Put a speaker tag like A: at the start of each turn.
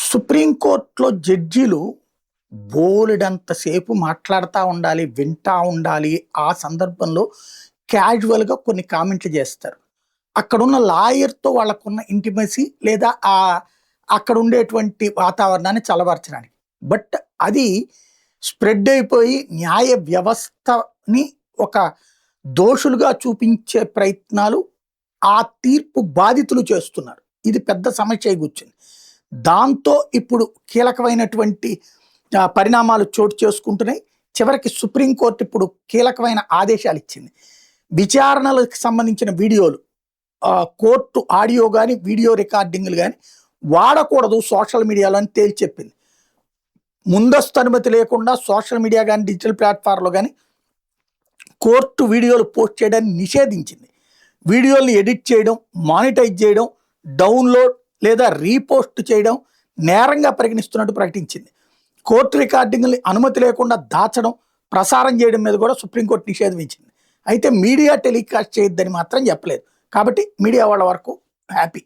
A: సుప్రీంకోర్టులో జడ్జీలు బోలెడంతసేపు మాట్లాడుతూ ఉండాలి, వింటా ఉండాలి. ఆ సందర్భంలో క్యాజువల్‌గా కొన్ని కామెంట్లు చేస్తారు. అక్కడున్న లాయర్‌తో వాళ్ళకున్న ఇంటిమసీ లేదా అక్కడ ఉండేటువంటి వాతావరణాన్ని చల్లబరచడానికి. బట్ అది స్ప్రెడ్ అయిపోయి న్యాయ వ్యవస్థని ఒక దోషులుగా చూపించే ప్రయత్నాలు ఆ తీర్పు బాధితులు చేస్తున్నారు. ఇది పెద్ద సమస్య అయి కూర్చుంది. దాంతో ఇప్పుడు కీలకమైనటువంటి పరిణామాలు చోటు చేసుకుంటున్నాయి. చివరికి సుప్రీంకోర్టు ఇప్పుడు కీలకమైన ఆదేశాలు ఇచ్చింది. విచారణలకు సంబంధించిన వీడియోలు, కోర్టు ఆడియో కానీ వీడియో రికార్డింగ్లు కానీ వాడకూడదు సోషల్ మీడియాలో అని తేల్చి చెప్పింది. ముందస్తు అనుమతి లేకుండా సోషల్ మీడియా కానీ డిజిటల్ ప్లాట్ఫామ్లో కానీ కోర్టు వీడియోలు పోస్ట్ చేయడాన్ని నిషేధించింది. వీడియోల్ని ఎడిట్ చేయడం, మానిటైజ్ చేయడం, డౌన్లోడ్ లేదా రీపోస్ట్ చేయడం నేరంగా పరిగణిస్తున్నట్టు ప్రకటించింది. కోర్టు రికార్డింగ్ని అనుమతి లేకుండా దాచడం, ప్రసారం చేయడం మీద కూడా సుప్రీంకోర్టు నిషేధం ఇచ్చింది. అయితే మీడియా టెలికాస్ట్ చేయొద్దని మాత్రం చెప్పలేదు. కాబట్టి మీడియా వాళ్ళ వరకు హ్యాపీ.